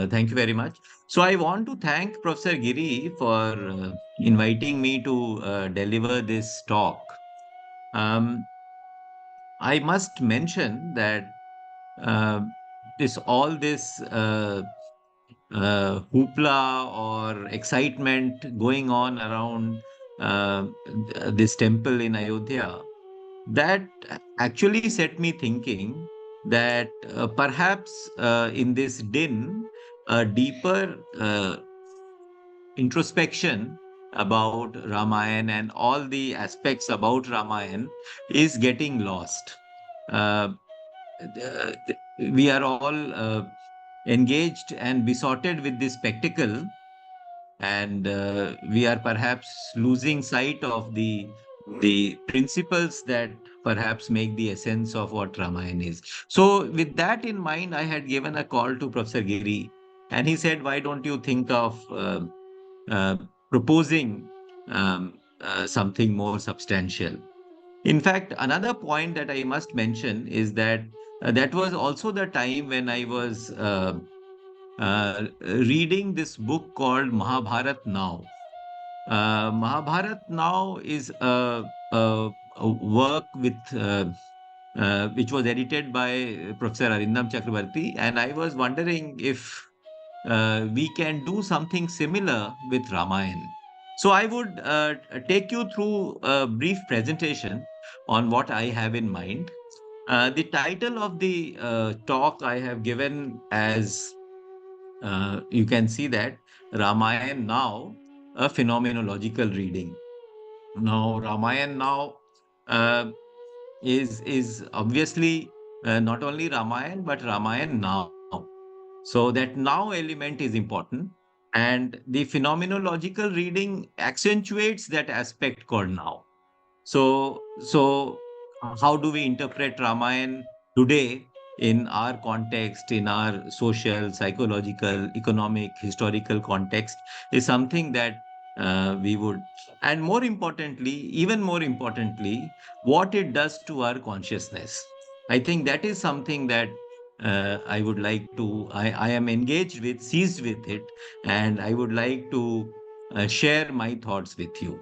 Thank you very much. So, I want to thank Professor Giri for inviting me to deliver this talk. Um, I must mention that uh, all this hoopla or excitement going on around this temple in Ayodhya, that actually set me thinking that perhaps in this din, a deeper introspection about Ramayana and all the aspects about Ramayana is getting lost. Uh, we are all engaged and besotted with this spectacle, and we are perhaps losing sight of the principles that perhaps make the essence of what Ramayana is. So, with that in mind, I had given a call to Professor Giri, and he said, "Why don't you think of uh, proposing something more substantial?" In fact, another point that I must mention is that that was also the time when I was reading this book called Mahabharat Now. Mahabharat Now is a work which was edited by Professor Arindam Chakrabarti, and I was wondering if we can do something similar with Ramayana. So I would take you through a brief presentation on what I have in mind. The title of the talk I have given as you can see that Ramayana Now, a phenomenological reading. Now, Ramayana Now uh, is obviously not only Ramayana but Ramayana Now. So that now element is important, and the phenomenological reading accentuates that aspect called now. So, how do we interpret Ramayana today in our context, in our social, psychological, economic, historical context, is something that we would, and more importantly, even more importantly, what it does to our consciousness. I think that is something that I would like to, I am engaged with, seized with it, and I would like to share my thoughts with you.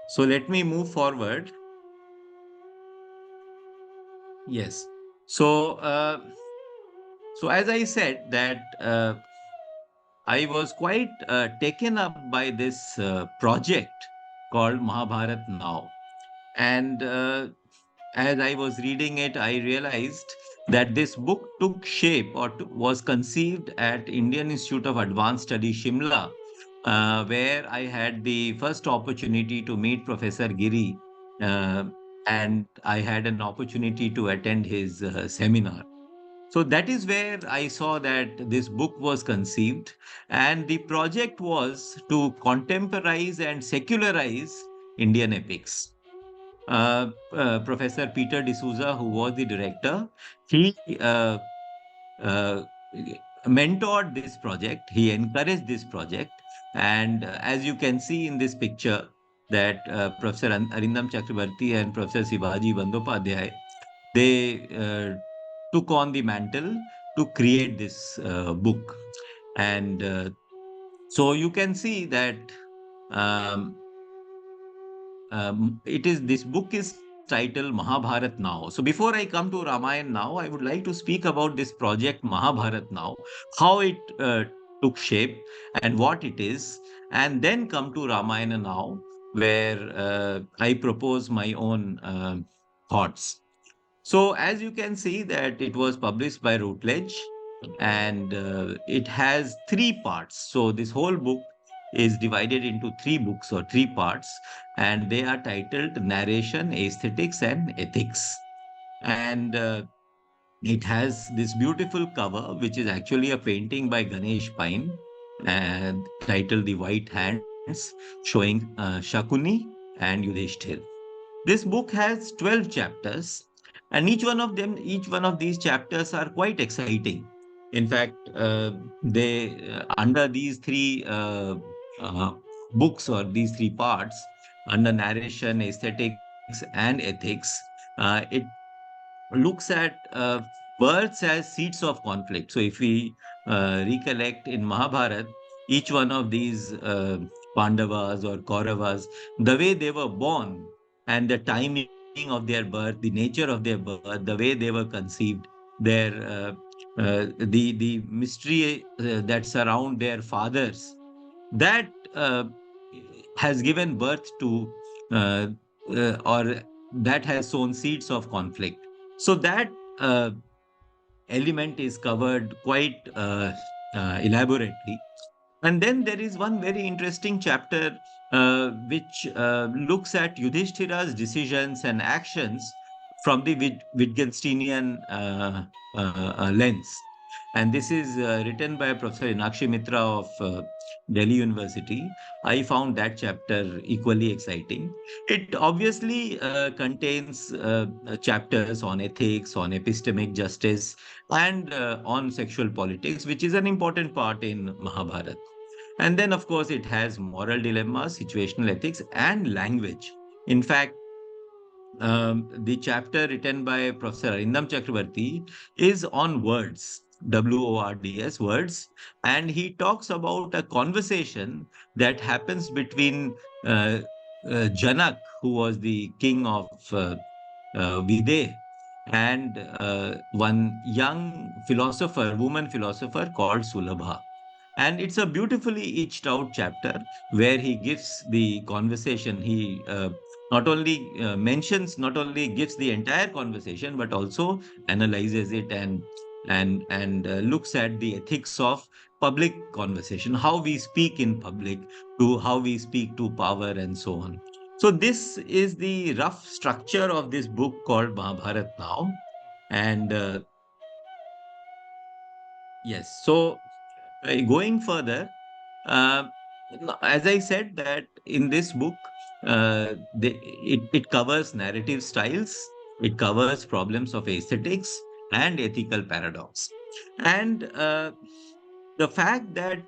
So let me move forward. Yes. So, so as I said that I was quite taken up by this project called Mahabharat Now, and as I was reading it, I realized that this book took shape or was conceived at Indian Institute of Advanced Study, Shimla, where I had the first opportunity to meet Professor Giri, uh, and I had an opportunity to attend his seminar. So that is where I saw that this book was conceived, and the project was to contemporize and secularize Indian epics. Professor Peter D'Souza, who was the director, he uh, mentored this project. He encouraged this project, and as you can see in this picture, that Professor Arindam Chakrabarti and Professor Sibaji Bandyopadhyay, they took on the mantle to create this book, and so you can see that um, it is this book is titled Mahabharat Now. So before I come to Ramayana Now, I would like to speak about this project Mahabharat Now, how it took shape and what it is, and then come to Ramayana Now, where I propose my own thoughts. So as you can see that it was published by Routledge, and it has three parts. So this whole book is divided into three books or three parts, and they are titled Narration, Aesthetics, and Ethics. And it has this beautiful cover, which is actually a painting by Ganesh Pine, and titled The White Hands, showing Shakuni and Yudhishthir. This book has 12 chapters, and each one of these chapters are quite exciting. In fact, they under these three uh, books or these three parts, under narration, aesthetics, and ethics, it looks at words as seeds of conflict. So if we recollect in Mahabharat, each one of these Pandavas or Kauravas, the way they were born and the timing of their birth, the nature of their birth, the way they were conceived, their the mystery that surround their fathers, that has given birth to or that has sown seeds of conflict. So that element is covered quite elaborately. And then there is one very interesting chapter which looks at Yudhishthira's decisions and actions from the Wittgensteinian lens. And this is written by Professor Inakshi Mitra of Delhi University. I found that chapter equally exciting. It obviously contains chapters on ethics, on epistemic justice, and on sexual politics, which is an important part in Mahabharata. And then, of course, it has moral dilemmas, situational ethics, and language. In fact, the chapter written by Professor Arindam Chakrabarti is on words, WORDS, words, and he talks about a conversation that happens between Janak, who was the king of Videh, and one young philosopher, woman philosopher called Sulabha. And it's a beautifully etched out chapter where he gives the conversation. He not only mentions, not only gives the entire conversation, but also analyzes it and looks at the ethics of public conversation, how we speak in public, to how we speak to power, and so on. So this is the rough structure of this book called Mahabharat Now. And yes, so going further, uh, as I said, that in this book, it covers narrative styles, it covers problems of aesthetics and ethical paradox. And the fact that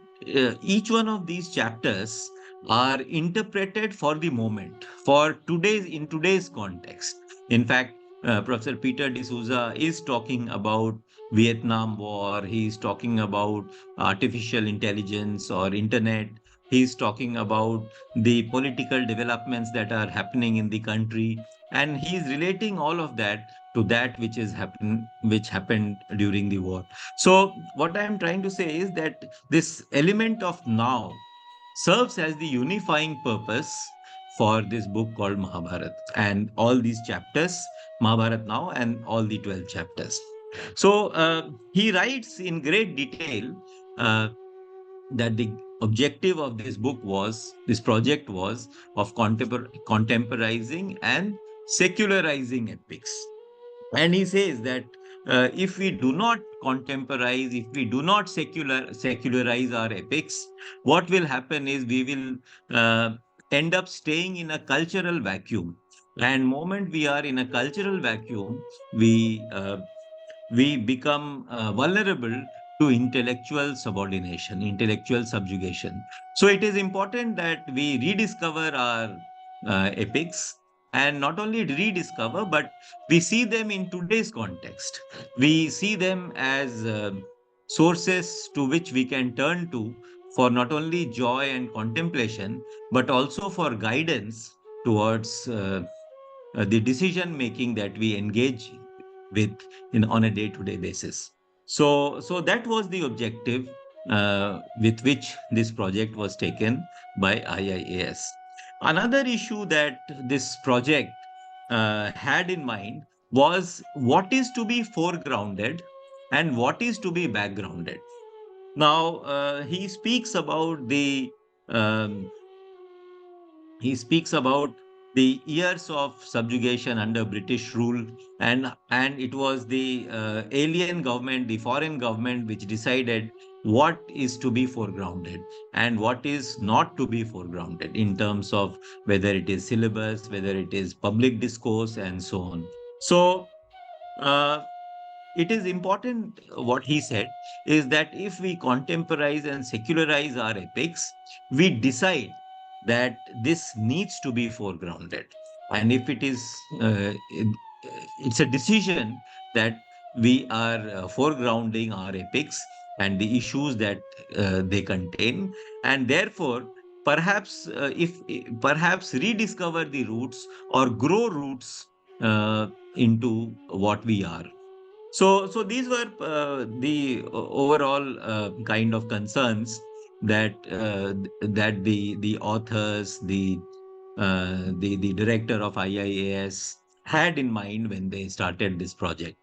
each one of these chapters are interpreted for the moment, for today's in today's context. In fact, Professor Peter D'Souza is talking about Vietnam War. He is talking about artificial intelligence or internet. He is talking about the political developments that are happening in the country, and he is relating all of that to that which happened during the war. So, what I am trying to say is that this element of now serves as the unifying purpose for this book called Mahabharat and all these chapters, Mahabharat Now, and all the 12 chapters. So, he writes in great detail uh, that the objective of this project was of contemporizing and secularizing epics. And he says that if we do not contemporize, if we do not secularize our epics, what will happen is we will end up staying in a cultural vacuum. And moment we are in a cultural vacuum, we become vulnerable to intellectual subordination, intellectual subjugation. So it is important that we rediscover our epics, and not only rediscover, but we see them in today's context. We see them as sources to which we can turn to for not only joy and contemplation, but also for guidance towards the decision making that we engage with in on a day to day basis. So that was the objective with which this project was taken by IIAS. Another issue that this project had in mind was what is to be foregrounded and what is to be backgrounded. Now, um, he speaks about the years of subjugation under British rule, and it was the alien government, the foreign government, which decided what is to be foregrounded and what is not to be foregrounded in terms of whether it is syllabus, whether it is public discourse, and so on. So. Uh, it is important what he said is that if we contemporize and secularize our epics, we decide that this needs to be foregrounded. And if it is, it's a decision that we are foregrounding our epics, and the issues that they contain, and therefore if perhaps rediscover the roots or grow roots into what we are. So these were overall kind of concerns that that the authors, the director of IIAS had in mind when they started this project.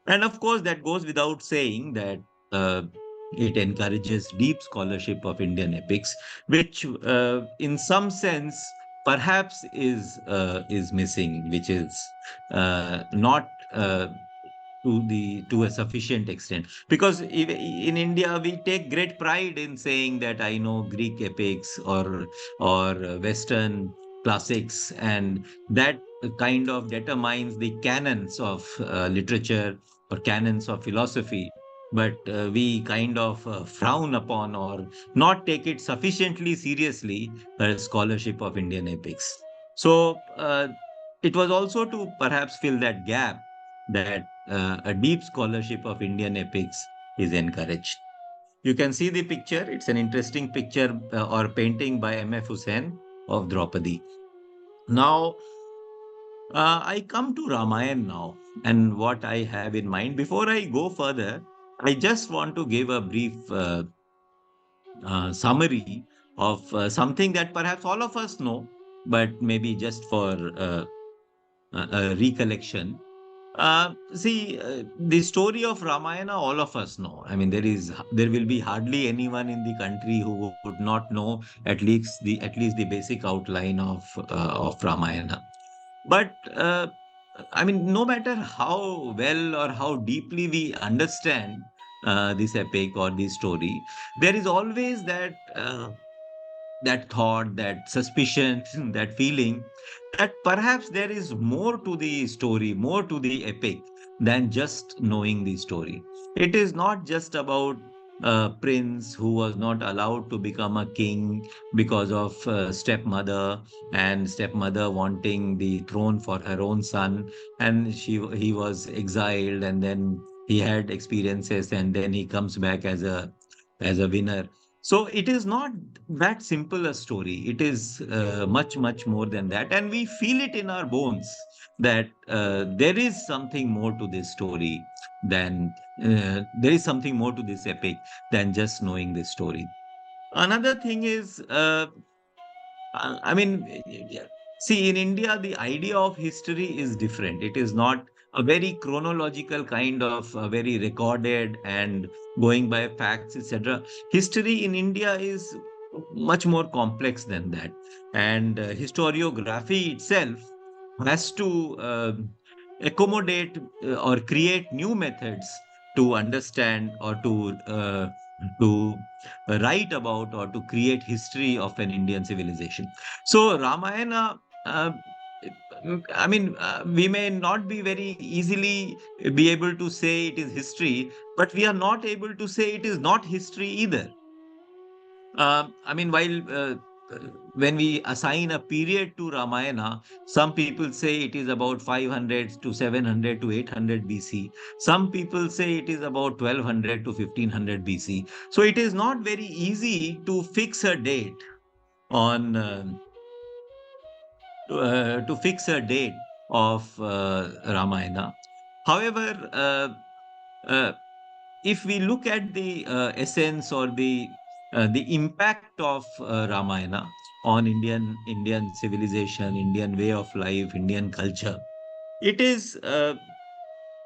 And of course, that goes without saying that uh, it encourages deep scholarship of Indian epics, which, in some sense, perhaps is missing, which is not. To a sufficient extent, because in India we take great pride in saying that I know Greek epics or Western classics, and that kind of determines the canons of literature or canons of philosophy. But we kind of frown upon or not take it sufficiently seriously, scholarship of Indian epics. So it was also to perhaps fill that gap that a deep scholarship of Indian epics is encouraged. You can see the picture. It's an interesting picture or painting by M.F. Hussain of Draupadi. Now, I come to Ramayana now and what I have in mind. Before I go further, I just want to give a brief summary of something that perhaps all of us know, but maybe just for a recollection. The story of Ramayana, all of us know. I mean, there will be hardly anyone in the country who would not know at least the basic outline of Ramayana. But I mean, no matter how well or how deeply we understand this epic or this story, there is always that thought, that suspicion, that feeling that perhaps there is more to the story, more to the epic than just knowing the story. It is not just about a prince who was not allowed to become a king because of stepmother, and stepmother wanting the throne for her own son, and he was exiled, and then he had experiences, and then he comes back as a winner. So it is not that simple a story. It is much more than that, and we feel it in our bones that there is something more to this story than there is something more to this epic than just knowing this story. Another thing is, I mean, see, in India, the idea of history is different. It is not a very chronological kind of very recorded and going by facts, etc. History in India is much more complex than that. And historiography itself has to accommodate or create new methods to understand or to write about or to create history of an Indian civilization. So Ramayana, I mean, we may not be very easily be able to say it is history, but we are not able to say it is not history either. I mean, uh, when we assign a period to Ramayana, some people say it is about 500 to 700 to 800 BC. Some people say it is about 1200 to 1500 BC. So it is not very easy to fix a date on to fix a date of Ramayana. However, uh, if we look at the essence or the impact of Ramayana on Indian civilization, Indian way of life, Indian culture, it is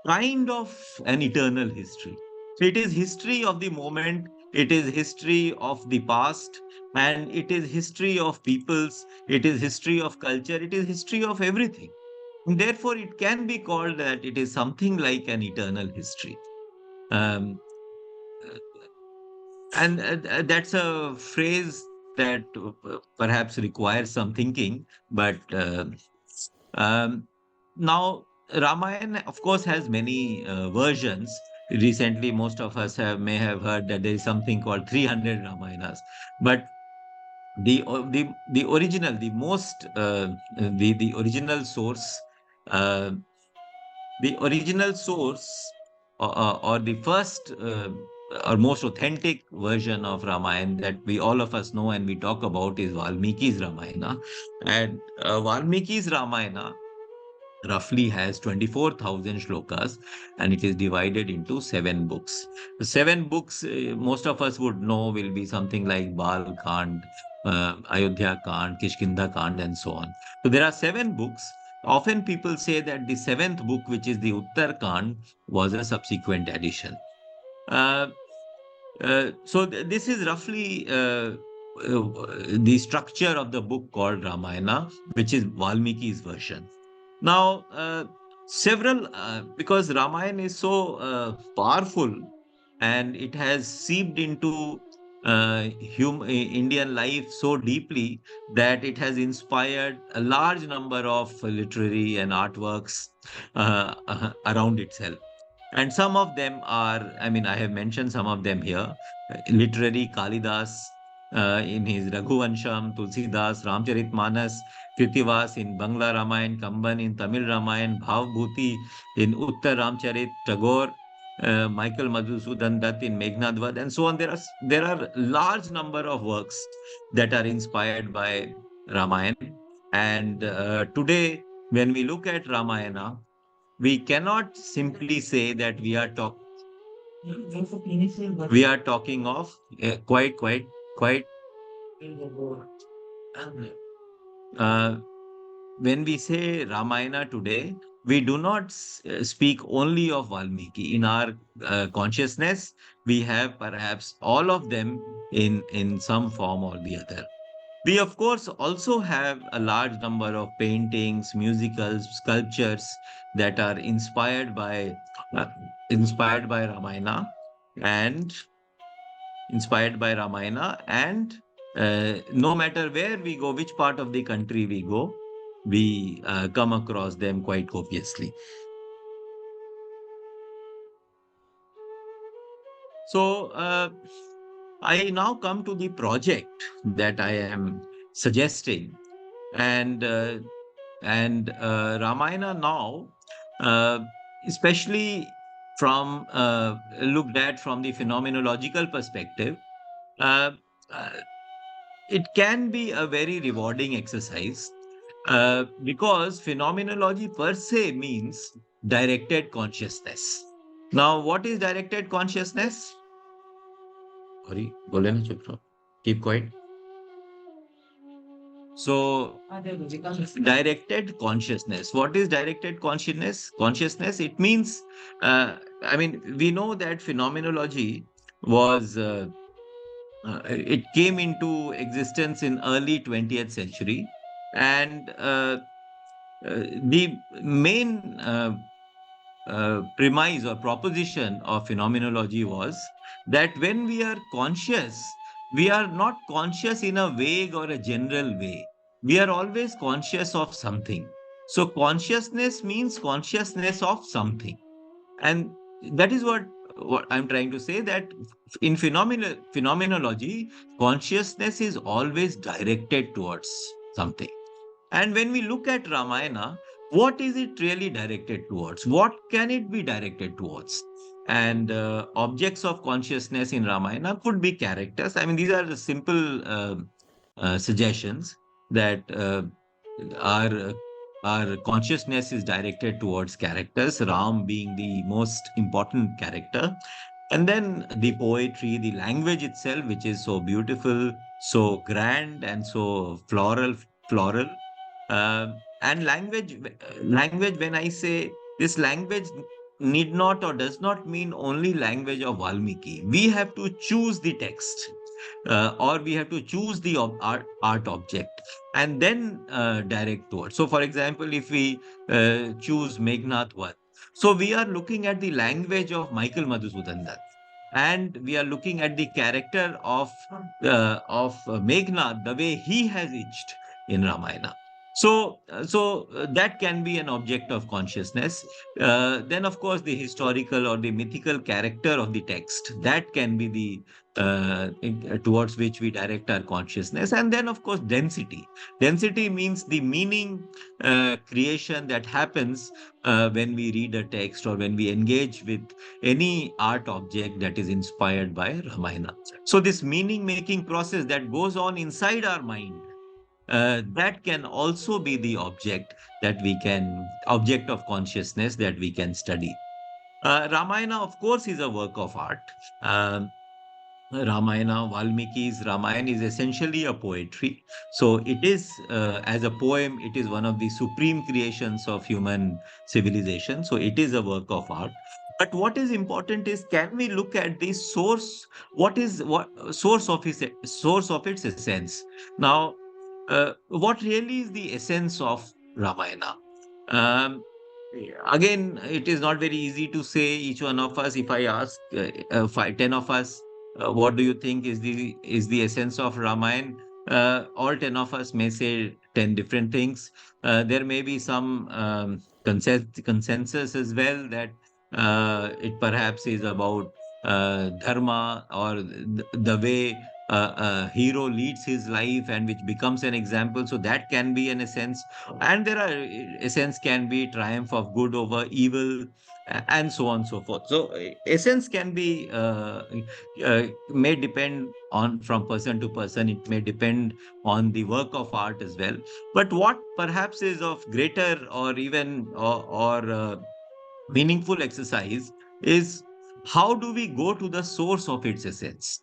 kind of an eternal history. So it is history of the moment, it is history of the past, and it is history of peoples, it is history of culture, it is history of everything. And therefore, it can be called that it is something like an eternal history. Um, and that's a phrase that perhaps requires some thinking, but now Ramayana, of course, has many versions. Recently, most of us may have heard that there is something called 300 Ramayanas, but the original, the most the original source, uh, the original source or the first. or most authentic version of Ramayana that we all of us know and we talk about is Valmiki's Ramayana. And Valmiki's Ramayana roughly has 24,000 shlokas, and it is divided into seven books. The seven books, most of us would know, will be something like Bal Kand, Ayodhya Kand, Kishkinda Kand, and so on. So there are seven books. Often people say that the seventh book, which is the Uttar Kand, was a subsequent addition. Uh, this is roughly the structure of the book called Ramayana, which is Valmiki's version. Now, because Ramayana is so powerful and it has seeped into Indian life so deeply that it has inspired a large number of literary and artworks around itself. And some of them are, I mean, I have mentioned some of them here. Literary Kalidas in his Raghuvansham, Tulsidas, Ramcharitmanas, Krittivas in Bangla Ramayana, Kamban in Tamil Ramayana, Bhavbhuti in Uttar Ramcharit, Tagore, Michael Madhusudan Dutt in Meghnadvad, and so on. There are large number of works that are inspired by Ramayana. And today, when we look at Ramayana, we cannot simply say that we are talking of quite uh, when we say Ramayana today, we do not speak only of Valmiki. In our consciousness, we have perhaps all of them in some form or the other. We, of course, also have a large number of paintings, musicals, sculptures that are uh, inspired by Ramayana and no matter where we go, which part of the country we go, we come across them quite copiously. So I now come to the project that I am suggesting, and Ramayana Now, uh, especially from looked at from the phenomenological perspective, uh, uh, it can be a very rewarding exercise because phenomenology per se means directed consciousness. Now, what is directed consciousness? Sorry, bole na chup rao. Keep quiet. So, directed consciousness. What is directed consciousness? Consciousness, it means, I mean, we know that phenomenology was, it came into existence in early 20th century. And the main premise or proposition of phenomenology was that when we are conscious, we are not conscious in a vague or a general way. We are always conscious of something. So, consciousness means consciousness of something. And that is what I'm trying to say, that in phenomenology, consciousness is always directed towards something. And when we look at Ramayana, what is it really directed towards? What can it be directed towards? And objects of consciousness in Ramayana could be characters. I mean, these are the simple suggestions that our our consciousness is directed towards characters. Ram being the most important character, and then the poetry, the language itself, which is so beautiful, so grand, and so floral. And language, when I say this language need not or does not mean only language of Valmiki. We have to choose the text, or we have to choose the art object and then direct towards. So, for example, if we choose Meghnad Wat, so we are looking at the language of Michael Madhusudan Dutt, and we are looking at the character of Meghnad, the way he has itched in Ramayana. That can be an object of consciousness. Then, of course, the historical or the mythical character of the text, that can be the towards which we direct our consciousness. And then, of course, density. Density means the meaning creation that happens when we read a text or when we engage with any art object that is inspired by Ramayana. So, this meaning making process that goes on inside our mind, that can also be the object of consciousness that we can study. Ramayana, of course, is a work of art. Ramayana, Valmiki's Ramayana is essentially a poetry. So it is, as a poem, it is one of the supreme creations of human civilization. So it is a work of art. But what is important is, can we look at the source? What source of its essence? Now, what really is the essence of Ramayana? Um, Again, it is not very easy to say. Each one of us, if I ask 10 of us, what do you think is the essence of Ramayana? All 10 of us may say 10 different things. There may be some consensus as well, that it perhaps is about dharma, or the way a hero leads his life and which becomes an example. So that can be an essence. And there are essence can be triumph of good over evil, and so on and so forth. So essence can be may depend on from person to person. It may depend on the work of art as well. But what perhaps is of greater or even or meaningful exercise is, how do we go to the source of its essence?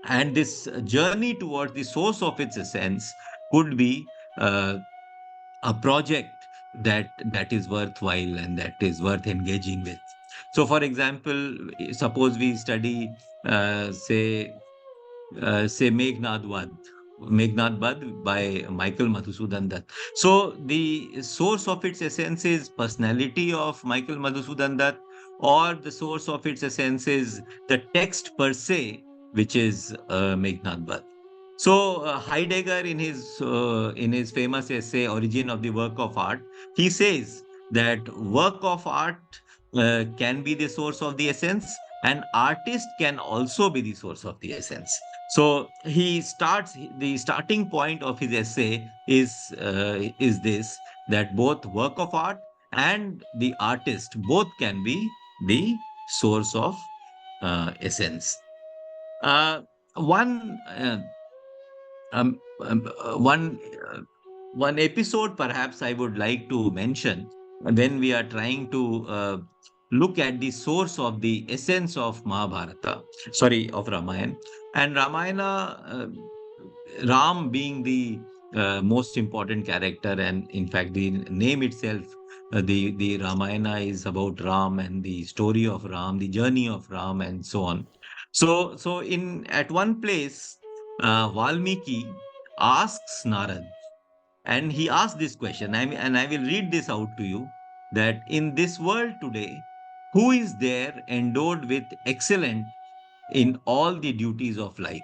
And this journey towards the source of its essence could be uh, a project that is worthwhile and that is worth engaging with. So, for example, suppose we study, say Meghnad Wad by Michael Madhusudan Dutt. So the source of its essence is personality of Michael Madhusudan Dutt, or the source of its essence is the text per se, which is Meghnad Wad. So Heidegger, in his famous essay Origin of the Work of Art, he says that work of art can be the source of the essence, and artist can also be the source of the essence. So the starting point of his essay is this, that both work of art and the artist both can be the source of essence. Uh, one um, um, uh, one uh, One episode perhaps I would like to mention, when we are trying to look at the source of the essence of of Ramayana. And Ramayana, Ram being the most important character, and in fact, the name itself, the Ramayana is about Ram and the story of Ram, the journey of Ram, and so on. So in at one place, Valmiki asks Narad, and he asks this question, and I will read this out to you, that in this world today, who is there endowed with excellence in all the duties of life,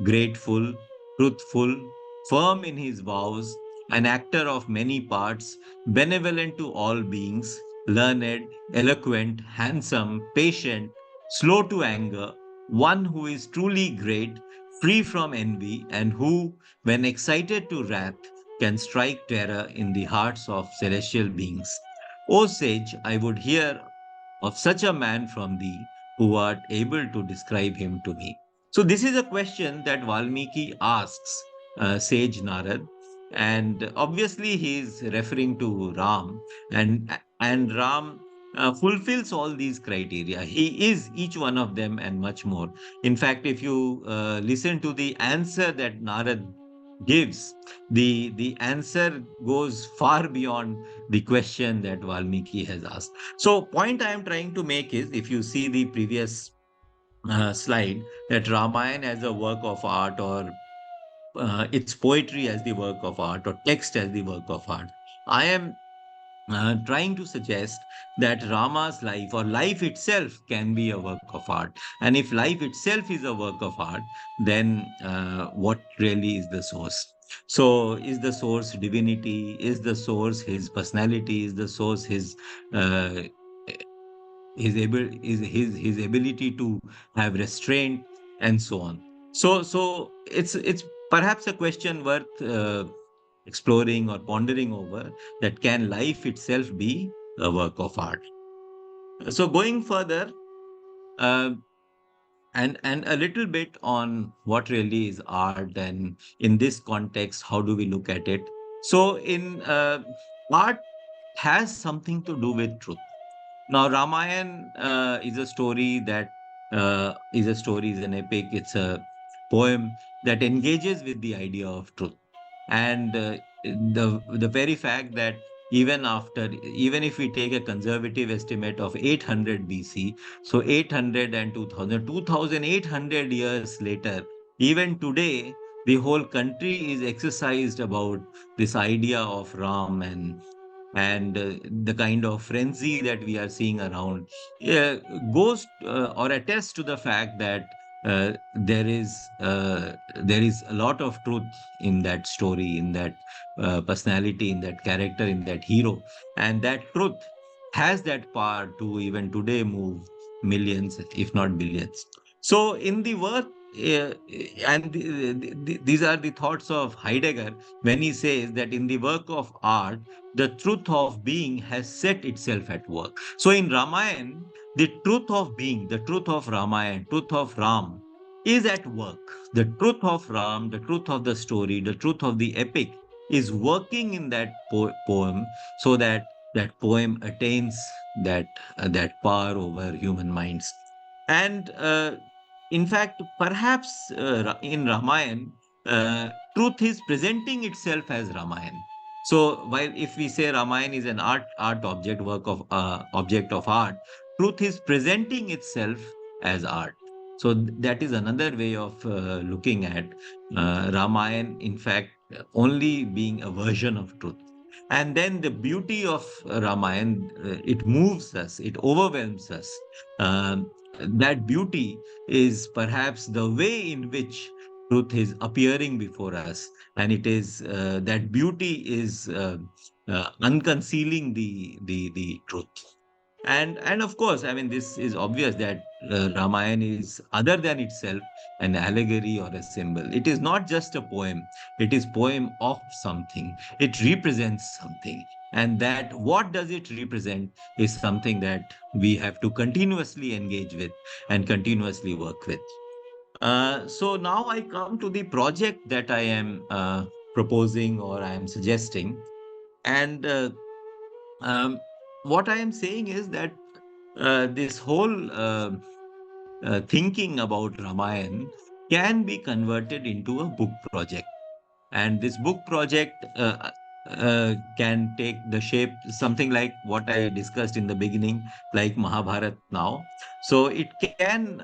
grateful, truthful, firm in his vows, an actor of many parts, benevolent to all beings, learned, eloquent, handsome, patient, slow to anger, one who is truly great, free from envy, and who, when excited to wrath, can strike terror in the hearts of celestial beings. O sage, I would hear of such a man from thee, who art able to describe him to me. So, this is a question that Valmiki asks sage Narad, and obviously he is referring to Ram, and Ram fulfills all these criteria. He is each one of them and much more. In fact, if you listen to the answer that Narad gives, the answer goes far beyond the question that Valmiki has asked. So, point I am trying to make is, if you see the previous slide, that Ramayana as a work of art, or its poetry as the work of art, or text as the work of art, I am trying to suggest that Rama's life, or life itself, can be a work of art. And if life itself is a work of art, then what really is the source? So, is the source divinity? Is the source his personality? Is the source uh, his ability to have restraint and so on? So it's perhaps a question worth exploring or pondering over, that can life itself be a work of art? So going further, uh, and a little bit on what really is art, and in this context, how do we look at it? So in art has something to do with truth. Now, Ramayan is an epic. It's a poem that engages with the idea of truth, and the very fact that even if we take a conservative estimate of 800 BC, so 800 and 2000, 2800 years later, even today, the whole country is exercised about this idea of Ram, and the kind of frenzy that we are seeing around uh, goes or attests to the fact that there is a lot of truth in that story, in that personality, in that character, in that hero, and that truth has that power to even today move millions, if not billions. So in the work, these are the thoughts of Heidegger when he says that in the work of art, the truth of being has set itself at work. So in Ramayana, the truth of being, the truth of Ramayana, truth of Ram is at work. The truth of Ram, the truth of the story, the truth of the epic is working in that poem, so that that poem attains that power over human minds. And in fact, perhaps in Ramayana, truth is presenting itself as Ramayana. So while if we say Ramayana is an art object, work of object of art, truth is presenting itself as art. So that is another way of looking at Ramayana, in fact, only being a version of truth. And then the beauty of Ramayana, it moves us, it overwhelms us. That beauty is perhaps the way in which truth is appearing before us, and it is that beauty is unconcealing the truth. And of course, I mean, this is obvious that Ramayana is other than itself an allegory or a symbol. It is not just a poem, it is poem of something. It represents something, and that what does it represent is something that we have to continuously engage with and continuously work with. So now I come to the project that I am proposing or I am suggesting. And um, what I am saying is that this whole thinking about Ramayana can be converted into a book project. And this book project can take the shape something like what I discussed in the beginning, like Mahabharat now. So it can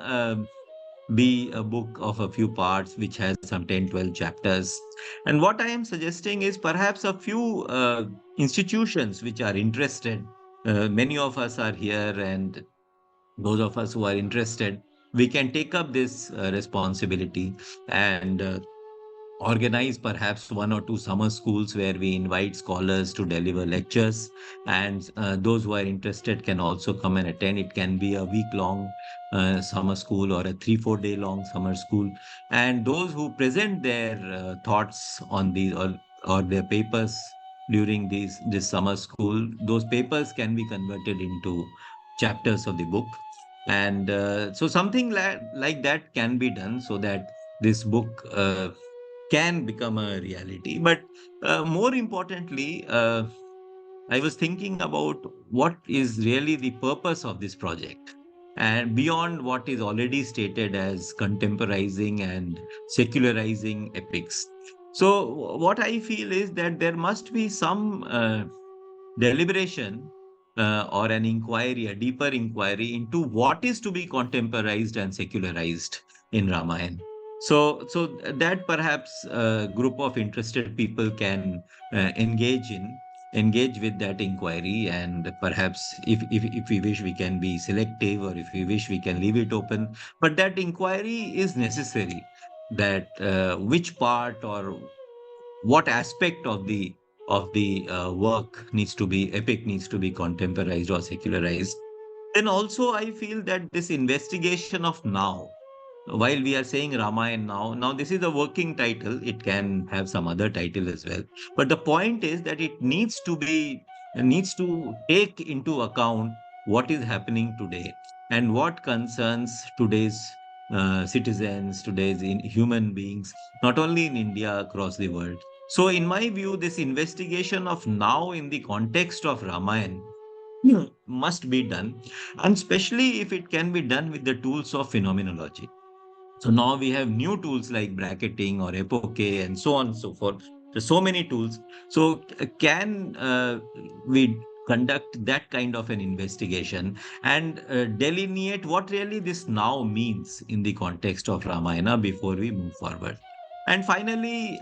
be a book of a few parts which has some 10, 12 chapters. And what I am suggesting is perhaps a few institutions which are interested. Many of us are here, and those of us who are interested, we can take up this responsibility and organize perhaps one or two summer schools where we invite scholars to deliver lectures, and those who are interested can also come and attend. It can be a week long summer school or a 3 4 day long summer school, and those who present their thoughts on these, or their papers during this summer school, those papers can be converted into chapters of the book. And so something like that can be done, so that this book can become a reality. But more importantly, I was thinking about what is really the purpose of this project, and beyond what is already stated as contemporizing and secularizing epics. So, what I feel is that there must be some deliberation or an inquiry, a deeper inquiry into what is to be contemporized and secularized in Ramayana. So that perhaps a group of interested people can engage with that inquiry, and perhaps if we wish, we can be selective, or if we wish, we can leave it open. But that inquiry is necessary. That which part or what aspect of the work needs to be epic, needs to be contemporized or secularized. Then also I feel that this investigation of now, while we are saying Ramayana now this is a working title. It can have some other title as well. But the point is that needs to take into account what is happening today and what concerns today's citizens, today's human beings, not only in India, across the world. So, in my view, this investigation of now in the context of Ramayana must be done, and especially if it can be done with the tools of phenomenology. So now we have new tools like bracketing or epoche and so on and so forth. There's so many tools. So can we conduct that kind of an investigation and delineate what really this now means in the context of Ramayana before we move forward? And finally,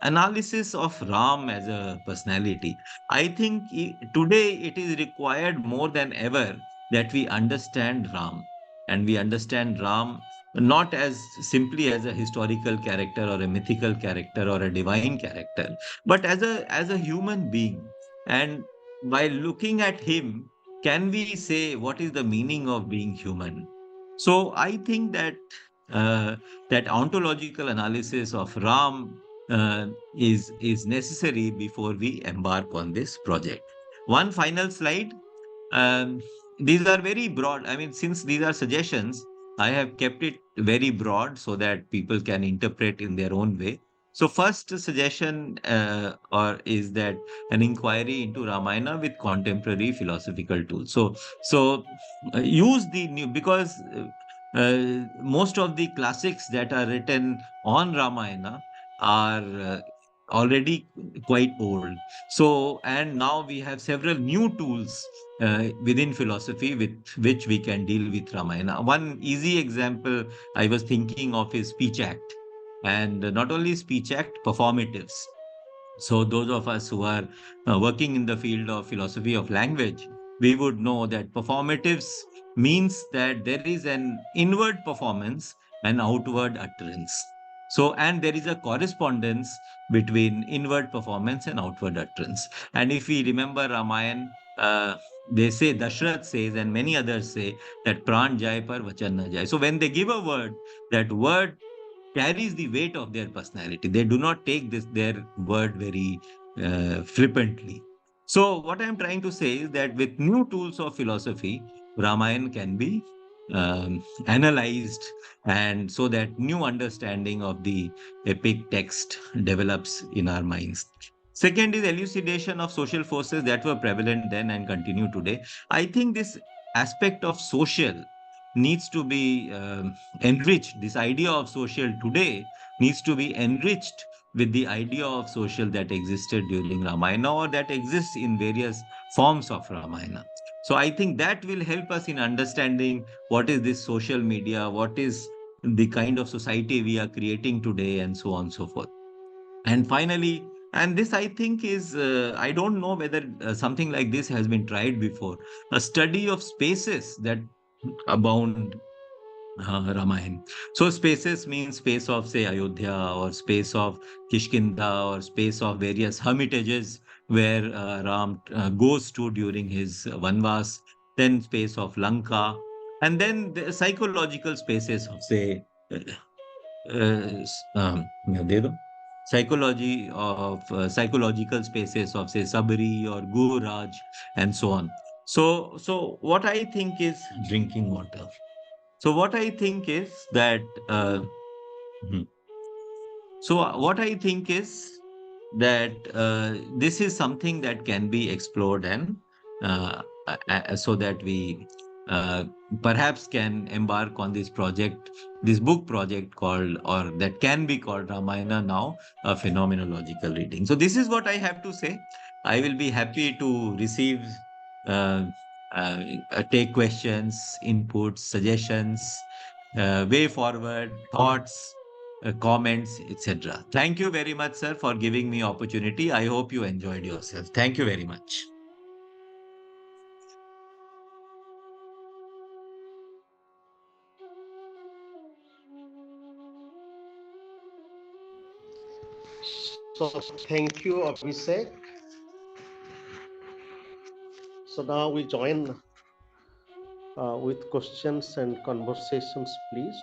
analysis of Ram as a personality. I think today it is required more than ever that we understand Ram, and we understand Ram not as simply as a historical character or a mythical character or a divine character, but as a human being. And by looking at him, can we say what is the meaning of being human? So I think that uh, that ontological analysis of Ram is necessary before we embark on this project. One final slide. um, these are very broad. I mean, since these are suggestions, I have kept it very broad so that people can interpret in their own way. So, first suggestion or is that an inquiry into Ramayana with contemporary philosophical tools. So use the new, because most of the classics that are written on Ramayana are already quite old. So, and now we have several new tools within philosophy with which we can deal with Ramayana. One easy example I was thinking of is speech act, and not only speech act, performatives. So, those of us who are working in the field of philosophy of language, we would know that performatives means that there is an inward performance and outward utterance. So, and there is a correspondence between inward performance and outward utterance. And if we remember Ramayana, they say, Dashrath says, and many others say that pran jai par vachan na jai. So, when they give a word, that word carries the weight of their personality. They do not take this their word very flippantly. So, what I'm trying to say is that with new tools of philosophy, Ramayana can be analyzed, and so that new understanding of the epic text develops in our minds. Second is elucidation of social forces that were prevalent then and continue today. I think this aspect of social needs to be enriched. This idea of social today needs to be enriched with the idea of social that existed during Ramayana or that exists in various forms of Ramayana. So I think that will help us in understanding what is this social media, what is the kind of society we are creating today, and so on and so forth. And finally, and this I think is, I don't know whether something like this has been tried before, a study of spaces that abound Ramayana. So spaces means space of say Ayodhya or space of Kishkinda or space of various hermitages where Ram goes to during his Vanvas, then space of Lanka, and then the psychological spaces of say yeah, दे दो. Psychology of psychological spaces of say Sabri or Guraj and so on. So what I think is drinking water. So what I think is that mhm. What I think is that this is something that can be explored, and so that we uh, perhaps can embark on this project, this book project called, or that can be called Ramayana Now, a phenomenological reading. So this is what I have to say. I will be happy to receive, uh, take questions, inputs, suggestions, way forward, thoughts, comments, etc. Thank you very much, sir, for giving me opportunity. I hope you enjoyed yourself. Thank you very much. So thank you, Abhishek. So now we join with questions and conversations, please.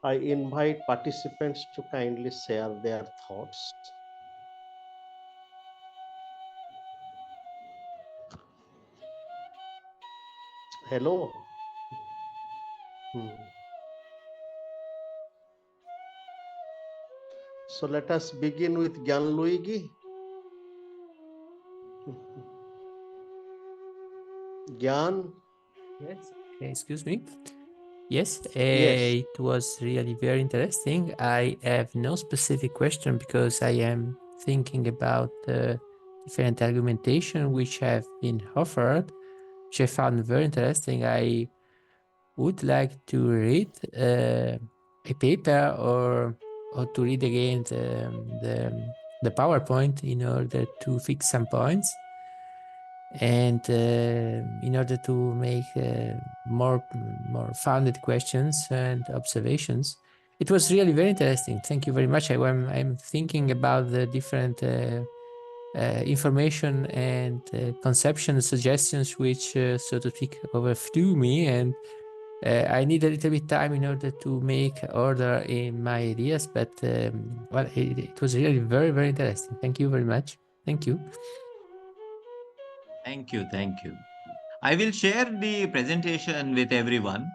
I invite participants to kindly share their thoughts. Hello. So let us begin with Gyan Luigi. Gyan? Yes. Excuse me. Yes, Yes. it was really very interesting. I have no specific question because I am thinking about different argumentation which have been offered, which I found very interesting. I would like to read a paper or to read again the PowerPoint in order to fix some points and in order to make more founded questions and observations. It was really very interesting. Thank you very much. I'm thinking about the different information and conception suggestions which, so to speak, overflew me, and I need a little bit time in order to make order in my ideas. But well, it was really very, very interesting. Thank you very much. Thank you. Thank you. Thank you. I will share the presentation with everyone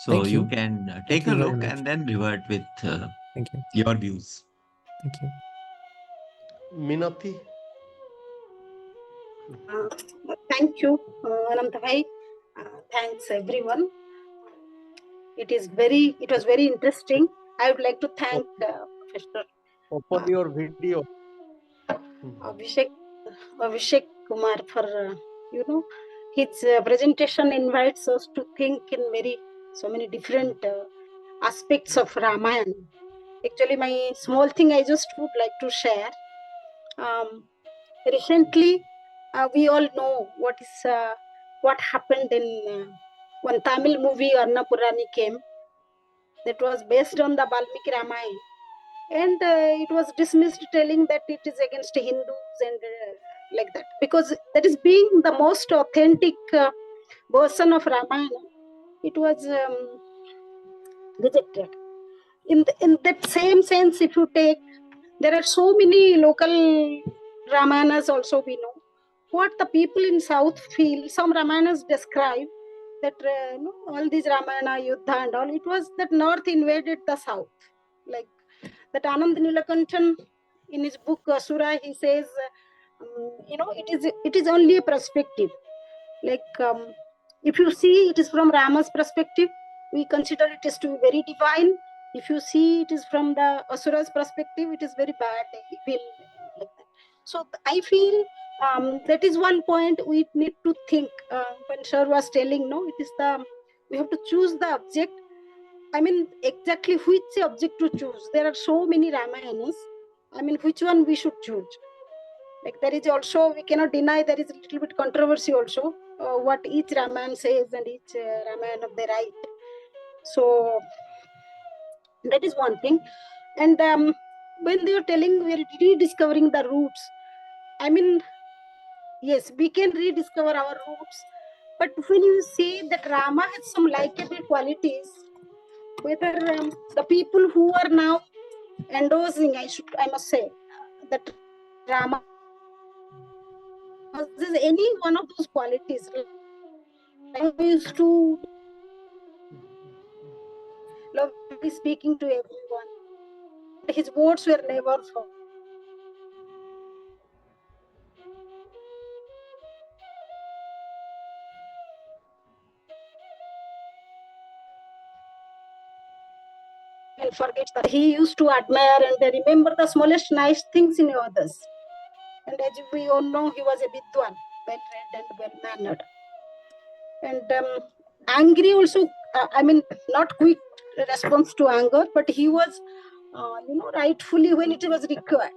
so Thank you you. can Thank take a you very look much. and then revert with Thank you. your views. Thank you. Minati? Uh, Thank you, Ananta bhai. Thanks everyone. It was very interesting. I would like to thank Professor Open your video. Abhishek, Abhishek Kumar for his presentation invites us to think in so many different aspects of Ramayana. Actually, my small thing I just would like to share. Recently, we all know what happened in one Tamil movie Annapurani came that was based on the Valmiki Ramayana, and it was dismissed, telling that it is against Hindus and like that, because that is being the most authentic version of Ramayana. It was rejected. In that same sense, if you take, there are so many local Ramayanas also we know. What the people in South feel, some Ramayanas describe that all these Ramayana, Yuddha and all, it was that North invaded the South. Like that Anand Nilakanthan in his book Asura, he says, it is only a perspective. Like if you see it is from Rama's perspective, we consider it is to be very divine. If you see it is from the Asura's perspective, it is very bad, evil, like that. So I feel that is one point we need to think. When Sir was telling, no, it is we have to choose the object. I mean, exactly which object to choose. There are so many Ramayanas. I mean, which one we should choose? Like there is also, we cannot deny there is a little bit controversy also, what each Ramayana says and each Ramayana they write. So that is one thing. And when they are telling we are rediscovering the roots, I mean, yes, we can rediscover our roots. But when you say that Rama has some likable qualities, whether the people who are now endorsing, I must say, that Rama possesses any one of those qualities, like used to lovingly speaking to everyone, and his words were never and forgets that he used to admire and remember the smallest nice things in others. And as we all know, he was a Vidwan, well-read and well-mannered. And angry also, I mean, not quick response to anger, but he was, rightfully when it was required.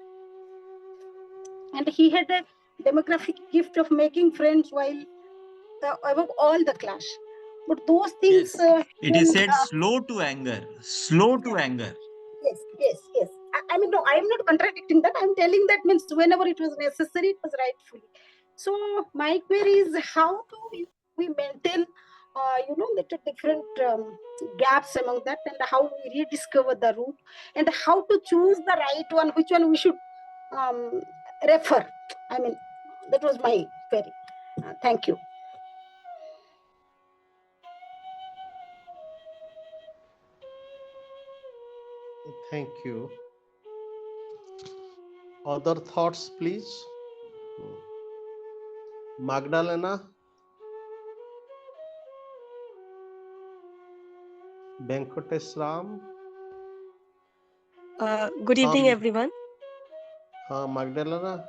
And he had a demographic gift of making friends while above all the clash. But those things, Yes. It is said slow to anger. Slow to anger. yes. I mean, no, I am not contradicting that. I'm telling that means whenever it was necessary, it was rightfully. So my query is how do we maintain, little different gaps among that, and how we rediscover the route, and how to choose the right one, which one we should refer. I mean, that was my query. Thank you. Thank you. Other thoughts, please? Magdalena? Venkatesh Ram? Good evening, everyone. Magdalena?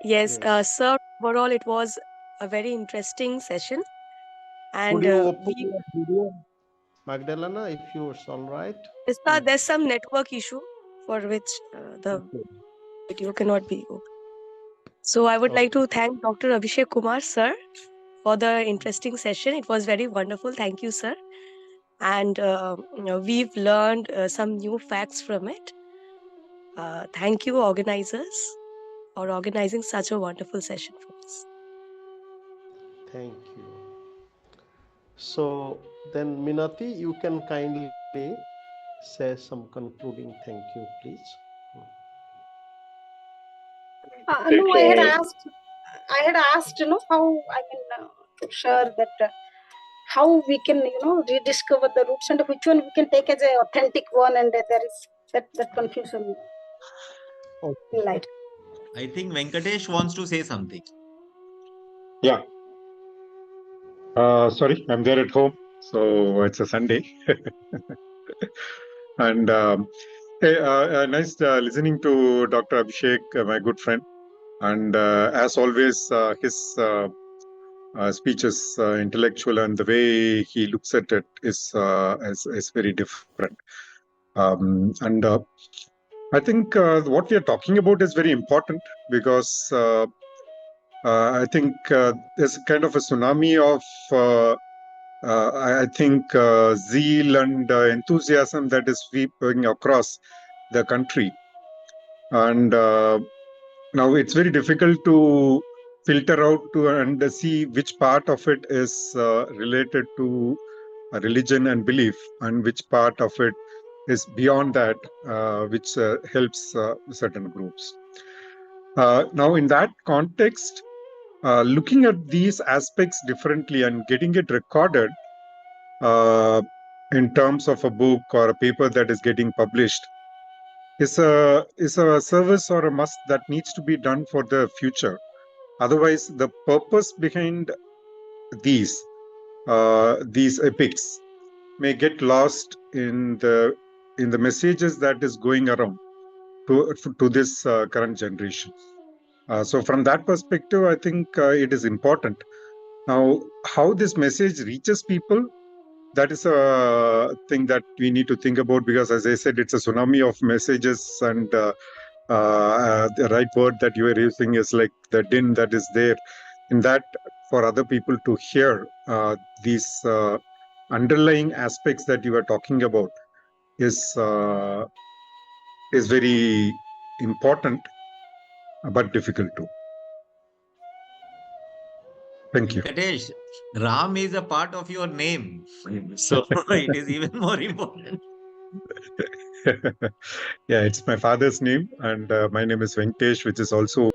Yes, Yes. sir, overall, it was a very interesting session. And Could you open your video? Magdalena, if it's all right. sir, there's some network issue for which the video cannot be open. So I would like to thank Dr. Abhishek Kumar, sir, for the interesting session. It was very wonderful. Thank you, sir. And we've learned some new facts from it. Thank you, organizers, for organizing such a wonderful session for us. Thank you. So then, Minati, you can kindly say some concluding thank you, please. No, I had asked, how I mean, to share that how we can, rediscover the roots and which one we can take as an authentic one, and there is that confusion. Light. I think Venkatesh wants to say something. Yeah. Sorry, I'm there at home, so it's a Sunday. And nice listening to Dr. Abhishek, my good friend. And as always, his speech is intellectual, and the way he looks at it is very different. And I think what we are talking about is very important because I think there's kind of a tsunami of I think zeal and enthusiasm that is sweeping across the country. And now it's very difficult to filter out and see which part of it is related to religion and belief, and which part of it is beyond that, which helps certain groups. Now, in that context, looking at these aspects differently and getting it recorded in terms of a book or a paper that is getting published is a service or a must that needs to be done for the future. Otherwise, the purpose behind these epics may get lost in the messages that is going around to this current generation. So from that perspective, I think it is important. Now, how this message reaches people, that is a thing that we need to think about, because as I said, it's a tsunami of messages, and the right word that you are using is like the din that is there in that for other people to hear these underlying aspects that you are talking about is very important but difficult too. Thank you. Venkatesh, Ram is a part of your name. So it is even more important. Yeah, it's my father's name, and my name is Venkatesh, which is also